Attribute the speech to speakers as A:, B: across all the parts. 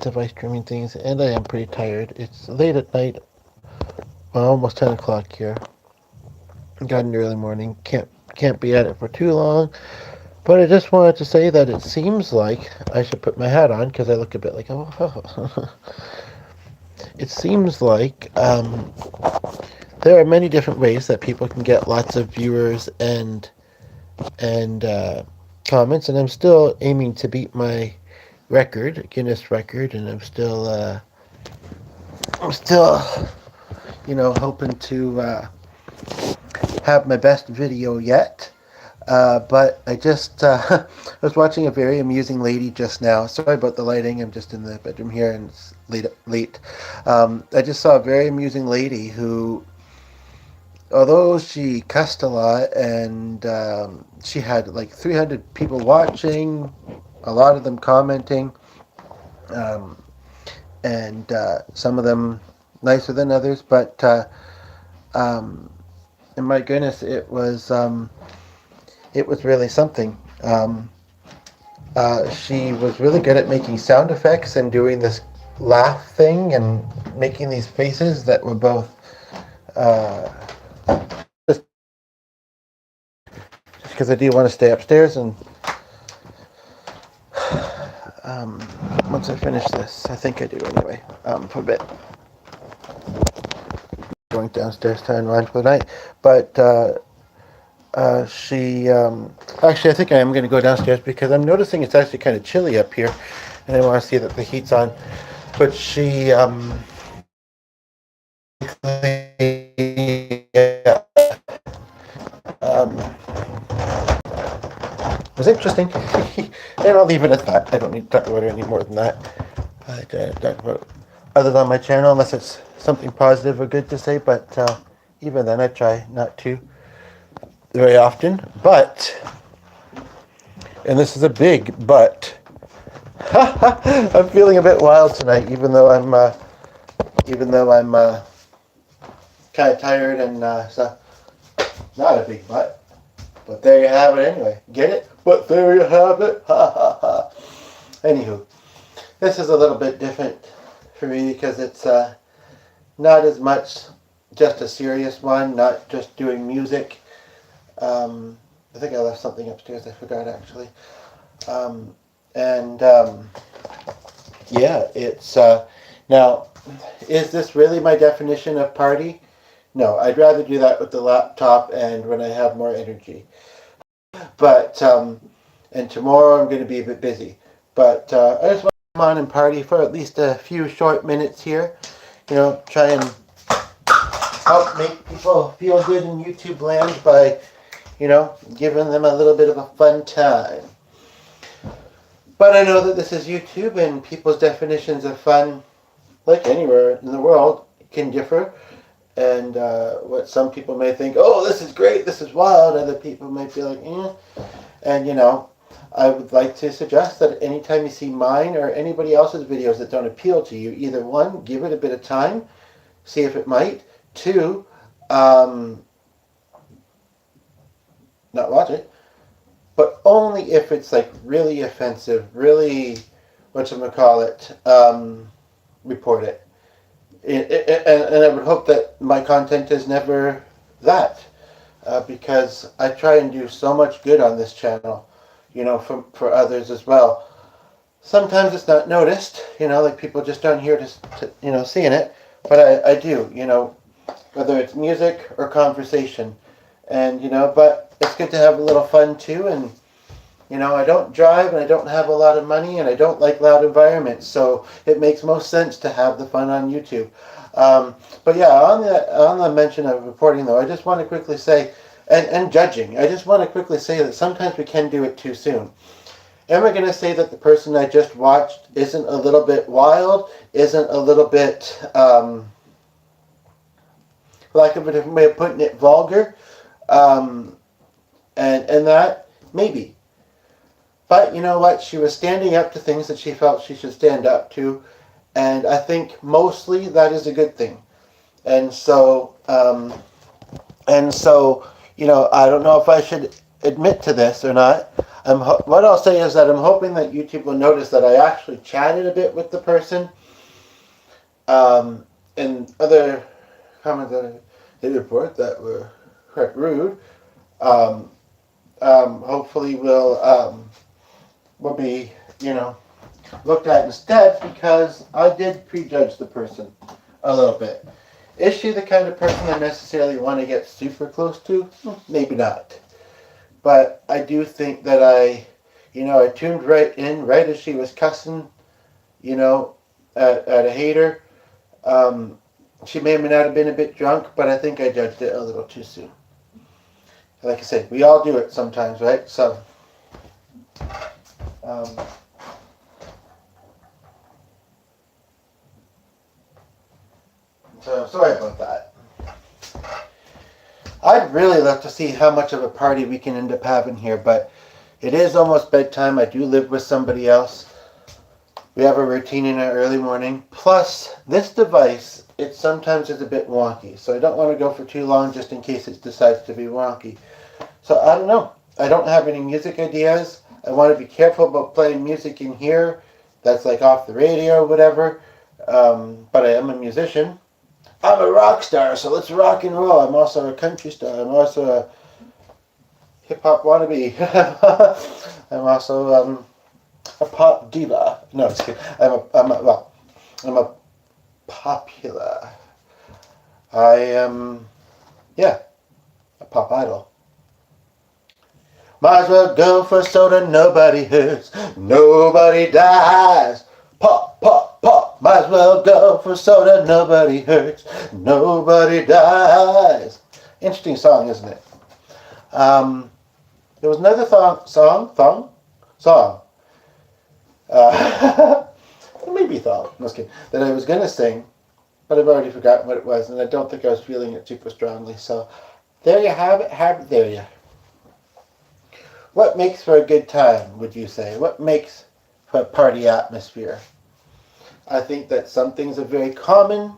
A: device streaming things, and I am pretty tired. It's late at night, well, almost 10 o'clock here. Got an early morning. Can't be at it for too long. But I just wanted to say that it seems like I should put my hat on because I look a bit like oh. It seems like there are many different ways that people can get lots of viewers and comments, and I'm still aiming to beat my record, Guinness record, and I'm still, hoping to have my best video yet. But I just I was watching a very amusing lady just now. Sorry about the lighting. I'm just in the bedroom here and it's late. Late. I just saw a very amusing lady who, although she cussed a lot and she had like 300 people watching, a lot of them commenting, um, and some of them nicer than others. But um, and my goodness, it was really something. She was really good at making sound effects and doing this laugh thing and making these faces that were both uh, just because I do want to stay upstairs and um, once I finish this, I think I do anyway, for a bit. Going downstairs to unwind for the night, but she actually I think I am going to go downstairs because I'm noticing it's actually kind of chilly up here, and I want to see that the heat's on. But she was interesting, and I'll leave it at that. I don't need to talk about it any more than that. I talk about other than my channel unless it's something positive or good to say. But even then, I try not to very often. But, and this is a big but, I'm feeling a bit wild tonight, even though I'm kind of tired and so not a big but there you have it anyway. Get it? But there you have it. Ha ha ha. Anywho, this is a little bit different for me because it's not as much just a serious one, not just doing music. I think I left something upstairs. I forgot actually. And yeah, it's now. Is this really my definition of party? No, I'd rather do that with the laptop and when I have more energy. But and tomorrow I'm going to be a bit busy. But I just want to come on and party for at least a few short minutes here. Try and help make people feel good in YouTube land by, giving them a little bit of a fun time. But I know that this is YouTube and people's definitions of fun, like anywhere in the world, can differ. And what some people may think, oh, this is great, this is wild. Other people may feel like, eh. And, I would like to suggest that anytime you see mine or anybody else's videos that don't appeal to you, either one, give it a bit of time, see if it might. Two, not watch it. But only if it's like really offensive, really, whatchamacallit, report it. And I would hope that my content is never that, because I try and do so much good on this channel, for others as well. Sometimes it's not noticed, like people just aren't here to seeing it, but I do, whether it's music or conversation, and but it's good to have a little fun too. And I don't drive and I don't have a lot of money and I don't like loud environments, so it makes most sense to have the fun on YouTube. But yeah, on the mention of reporting though, I just want to quickly say, and judging, I just want to quickly say that sometimes we can do it too soon. Am I going to say that the person I just watched isn't a little bit wild, isn't a little bit, for lack of a different way of putting it, vulgar, and that? Maybe. But you know what? She was standing up to things that she felt she should stand up to. And I think mostly that is a good thing. And so, I don't know if I should admit to this or not, what I'll say is that I'm hoping that YouTube will notice that I actually chatted a bit with the person. And other comments that they report that were quite rude, um, hopefully will be, looked at instead, because I did prejudge the person a little bit. Is she the kind of person I necessarily want to get super close to? Maybe not. But I do think that I tuned right in right as she was cussing, at a hater. She may or may not have been a bit drunk, but I think I judged it a little too soon. Like I said, we all do it sometimes, right? So, sorry about that. I'd really love to see how much of a party we can end up having here, but it is almost bedtime. I do live with somebody else. We have a routine in our early morning. Plus, this device, it sometimes is a bit wonky. So I don't want to go for too long just in case it decides to be wonky. So I don't know. I don't have any music ideas. I want to be careful about playing music in here that's like off the radio or whatever. But I am a musician. I'm a rock star, so let's rock and roll. I'm also a country star. I'm also a hip-hop wannabe. I'm also a pop diva. No, just kidding. I'm a popular. I am, a pop idol. Might as well go for soda. Nobody hurts. Nobody dies. Pop, pop, pop. Might as well go for soda. Nobody hurts. Nobody dies. Interesting song, isn't it? There was another song. Maybe thong. No, just kidding. That I was going to sing, but I've already forgotten what it was, and I don't think I was feeling it super strongly. So there you have it. There you. What makes for a good time, would you say? What makes for a party atmosphere? I think that some things are very common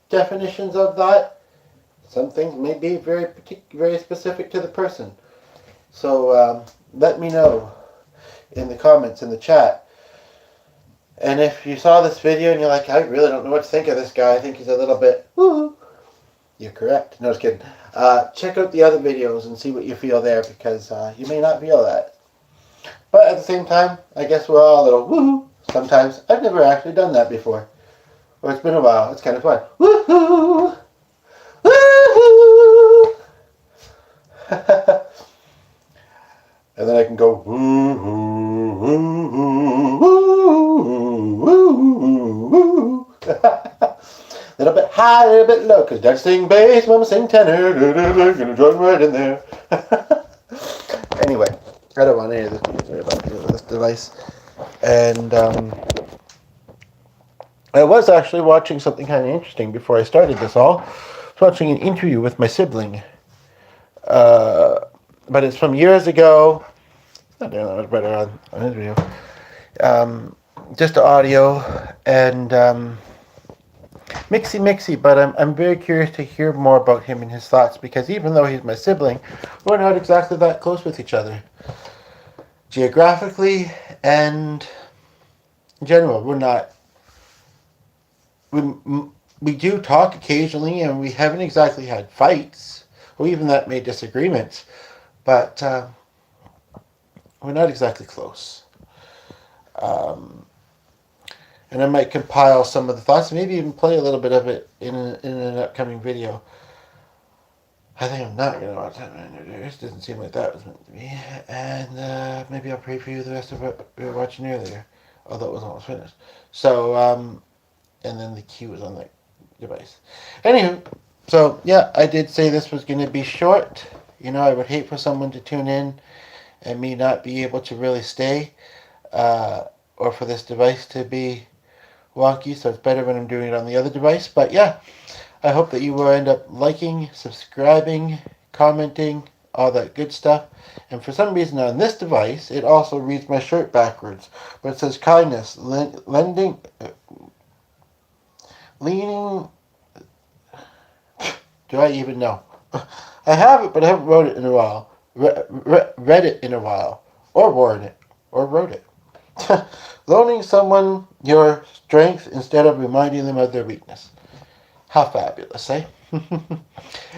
A: definitions of that. Some things may be very specific to the person. So let me know in the comments, in the chat. And if you saw this video and you're like, I really don't know what to think of this guy, I think he's a little bit woo, you're correct. No, just kidding. Check out the other videos and see what you feel there, because you may not feel that. But at the same time, I guess we're all a little woohoo sometimes. I've never actually done that before. Or it's been a while. It's kind of fun. Woohoo! Woohoo! And then I can go woohoo, woohoo, woohoo, woohoo, woohoo. A little bit high, a little bit low, because Dad sing bass, Mama sing tenor, gonna join right in there. Anyway, I don't want any of this music about this device. And I was actually watching something kind of interesting before I started this all. I was watching an interview with my sibling. But it's from years ago. Not doing that much better on his video. Just audio and mixy. But I'm very curious to hear more about him and his thoughts, because even though he's my sibling, we're not exactly that close with each other. Geographically and in general, we're not. We do talk occasionally, and we haven't exactly had fights, or even that made disagreements. But we're not exactly close. And I might compile some of the thoughts, maybe even play a little bit of it in an upcoming video. I think I'm not going to watch that. It doesn't seem like that was meant to be. And maybe I'll preview the rest of what we were watching earlier, although it was almost finished. So, and then the key was on the device. Anywho, so yeah, I did say this was going to be short. I would hate for someone to tune in and me not be able to really stay, or for this device to be wonky, so it's better when I'm doing it on the other device. But yeah, I hope that you will end up liking, subscribing, commenting, all that good stuff. And for some reason on this device, it also reads my shirt backwards, but it says kindness, leaning. Do I even know? I have it, but I haven't wrote it in a while. read it in a while, or worn it, or wrote it. Loaning someone your strength instead of reminding them of their weakness. How fabulous, eh?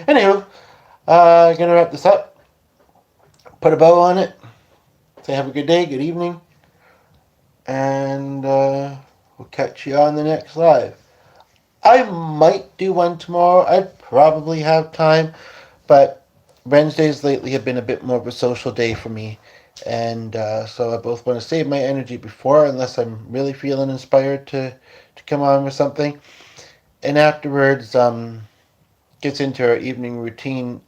A: Anywho, gonna wrap this up. Put a bow on it. Say have a good day, good evening, and we'll catch you on the next live. I might do one tomorrow. I probably have time, but Wednesdays lately have been a bit more of a social day for me, and so I both want to save my energy before, unless I'm really feeling inspired to come on with something, and afterwards gets into our evening routine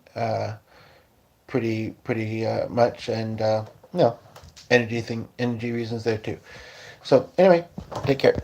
A: pretty much, and you know, energy reasons there too. So anyway, take care.